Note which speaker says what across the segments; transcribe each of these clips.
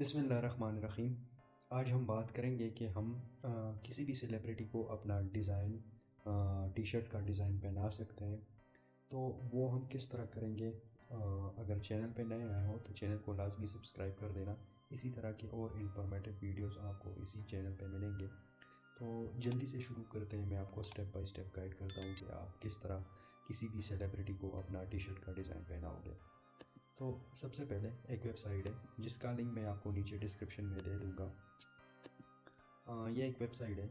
Speaker 1: बिस्मिल्लाहिर्रहमानिर्रहीम। आज हम बात करेंगे कि हम किसी भी सेलिब्रिटी को अपना डिज़ाइन टी शर्ट का डिज़ाइन पहना सकते हैं। तो वो हम किस तरह करेंगे? अगर चैनल पे नए आए हो तो चैनल को लाजमी सब्सक्राइब कर देना। इसी तरह के और इन्फॉर्मेटिव वीडियोस आपको इसी चैनल पे मिलेंगे। तो जल्दी से शुरू करते हैं। मैं आपको स्टेप बाय स्टेप गाइड करता हूँ कि आप किस तरह किसी भी सेलिब्रिटी को अपना टी शर्ट का डिज़ाइन पहनाओगे। तो सबसे पहले एक वेबसाइट है जिसका लिंक मैं आपको नीचे डिस्क्रिप्शन में दे दूँगा। ये एक वेबसाइट है।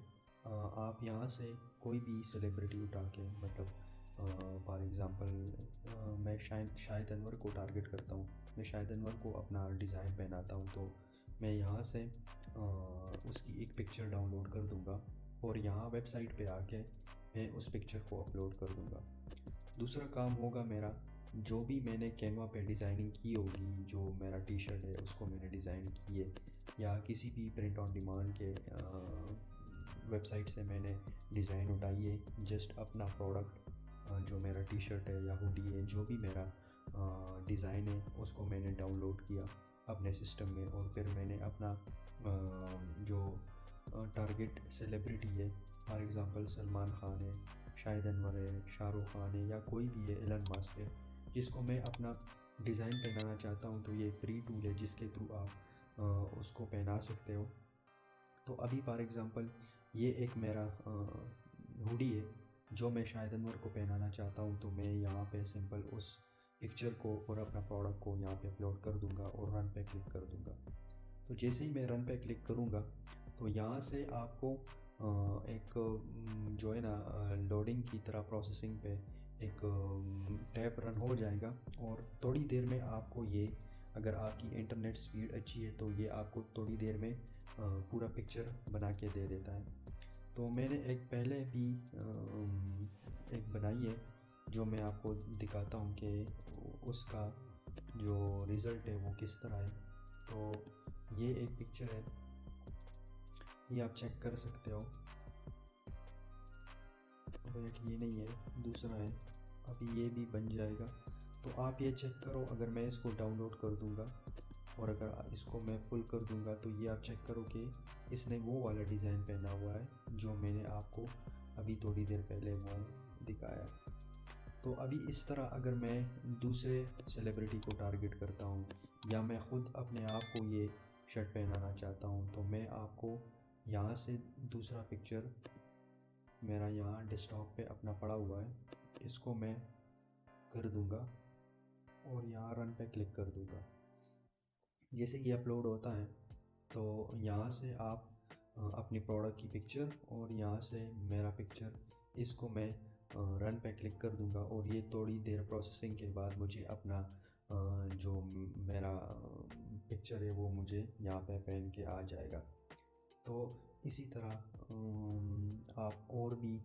Speaker 1: आप यहाँ से कोई भी सेलिब्रिटी उठा के मतलब फॉर एग्ज़ाम्पल मैं शाहिद अनवर को टारगेट करता हूँ। मैं शाहिद अनवर को अपना डिज़ाइन पहनाता हूँ, तो मैं यहाँ से उसकी एक पिक्चर डाउनलोड कर दूँगा और यहाँ वेबसाइट पे आके मैं उस पिक्चर को अपलोड कर दूँगा। दूसरा काम होगा मेरा, जो भी मैंने कैनवा पे डिज़ाइनिंग की होगी, जो मेरा टी शर्ट है उसको मैंने डिज़ाइन की है या किसी भी प्रिंट ऑन डिमांड के वेबसाइट से मैंने डिज़ाइन उठाई है, जस्ट अपना प्रोडक्ट जो मेरा टी शर्ट है या हुडी है, जो भी मेरा डिज़ाइन है उसको मैंने डाउनलोड किया अपने सिस्टम में और फिर मैंने अपना जो टारगेट सेलिब्रिटी है, फॉर एग्ज़ाम्पल सलमान खान है, शाहिद अनवर है, शाहरुख खान है या कोई भी है, एलन मस्क है, जिसको मैं अपना डिज़ाइन पहनाना चाहता हूँ, तो ये फ्री टूल है जिसके थ्रू आप उसको पहना सकते हो। तो अभी फॉर एग्ज़ाम्पल ये एक मेरा हुडी है जो मैं शाहिद अनवर को पहनाना चाहता हूँ, तो मैं यहाँ पे सिंपल उस पिक्चर को और अपना प्रोडक्ट को यहाँ पे अपलोड कर दूँगा और रन पे क्लिक कर दूँगा। तो जैसे ही मैं रन पे क्लिक करूँगा तो यहाँ से आपको एक जो है ना लोडिंग की तरह प्रोसेसिंग पे एक टैब रन हो जाएगा और थोड़ी देर में आपको ये, अगर आपकी इंटरनेट स्पीड अच्छी है तो ये आपको थोड़ी देर में पूरा पिक्चर बना के दे देता है। तो मैंने एक पहले भी एक बनाई है जो मैं आपको दिखाता हूँ कि उसका जो रिज़ल्ट है वो किस तरह है। तो ये एक पिक्चर है, ये आप चेक कर सकते हो। वेट, ये नहीं है, दूसरा है। अभी ये भी बन जाएगा, तो आप ये चेक करो। अगर मैं इसको डाउनलोड कर दूंगा और अगर इसको मैं फुल कर दूंगा तो ये आप चेक करो कि इसने वो वाला डिज़ाइन पहना हुआ है जो मैंने आपको अभी थोड़ी देर पहले वो दिखाया। तो अभी इस तरह अगर मैं दूसरे सेलिब्रिटी को टारगेट करता हूँ या मैं ख़ुद अपने आप को ये शर्ट पहनाना चाहता हूँ, तो मैं आपको यहाँ से दूसरा पिक्चर मेरा यहाँ डेस्कटॉप पे अपना पड़ा हुआ है, इसको मैं कर दूँगा और यहाँ रन पे क्लिक कर दूँगा। जैसे ये अपलोड होता है तो यहाँ से आप अपनी प्रोडक्ट की पिक्चर और यहाँ से मेरा पिक्चर, इसको मैं रन पे क्लिक कर दूँगा और ये थोड़ी देर प्रोसेसिंग के बाद मुझे अपना जो मेरा पिक्चर है वो मुझे यहाँ पे पहन के आ जाएगा। तो इसी तरह आप और भी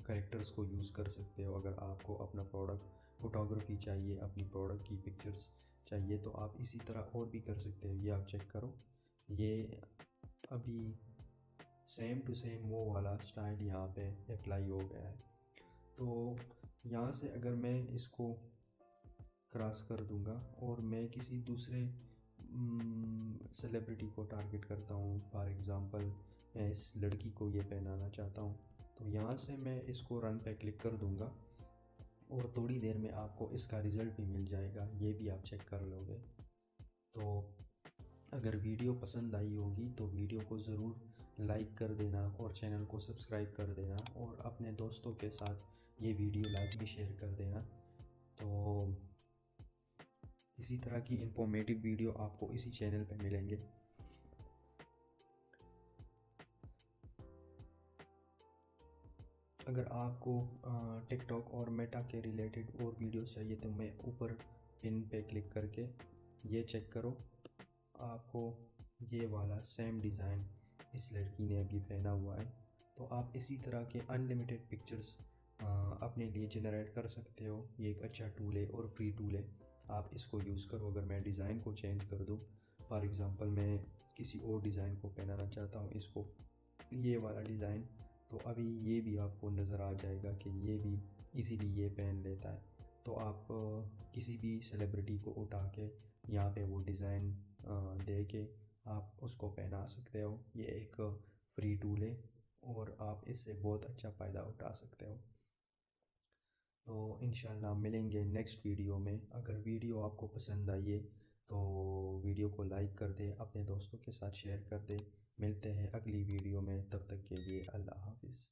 Speaker 1: कैरेक्टर्स को यूज़ कर सकते हो। अगर आपको अपना प्रोडक्ट फोटोग्राफी चाहिए, अपनी प्रोडक्ट की पिक्चर्स चाहिए, तो आप इसी तरह और भी कर सकते हो। ये आप चेक करो, ये अभी सेम टू सेम वो वाला स्टाइल यहाँ पे अप्लाई हो गया है। तो यहाँ से अगर मैं इसको क्रॉस कर दूंगा और मैं किसी दूसरे सेलिब्रिटी को टारगेट करता हूँ, फॉर एग्ज़ाम्पल मैं इस लड़की को ये पहनाना चाहता हूँ, तो यहाँ से मैं इसको रन पे क्लिक कर दूंगा और थोड़ी देर में आपको इसका रिज़ल्ट भी मिल जाएगा, ये भी आप चेक कर लोगे। तो अगर वीडियो पसंद आई होगी तो वीडियो को ज़रूर लाइक कर देना और चैनल को सब्सक्राइब कर देना और अपने दोस्तों के साथ ये वीडियो लाजमी शेयर कर देना। तो इसी तरह की इंफॉर्मेटिव वीडियो आपको इसी चैनल पे मिलेंगे। अगर आपको टिकटॉक और मेटा के रिलेटेड और वीडियोस चाहिए तो मैं ऊपर पिन पे क्लिक करके ये चेक करो, आपको ये वाला सेम डिज़ाइन इस लड़की ने अभी पहना हुआ है। तो आप इसी तरह के अनलिमिटेड पिक्चर्स अपने लिए जनरेट कर सकते हो। ये एक अच्छा टूल है और फ्री टूल है, आप इसको यूज़ करो। अगर मैं डिज़ाइन को चेंज कर दूँ, फॉर एग्ज़ाम्पल मैं किसी और डिज़ाइन को पहनाना चाहता हूँ, इसको ये वाला डिज़ाइन, तो अभी ये भी आपको नज़र आ जाएगा कि ये भी इजीली ये पहन लेता है। तो आप किसी भी सेलिब्रिटी को उठा के यहाँ पे वो डिज़ाइन दे के आप उसको पहना सकते हो। ये एक फ्री टूल है और आप इससे बहुत अच्छा फ़ायदा उठा सकते हो। तो इंशाल्लाह मिलेंगे नेक्स्ट वीडियो में। अगर वीडियो आपको पसंद आई है तो वीडियो को लाइक कर दें, अपने दोस्तों के साथ शेयर कर दें। मिलते हैं अगली वीडियो में, तब तक के लिए अल्लाह हाफ़िज़।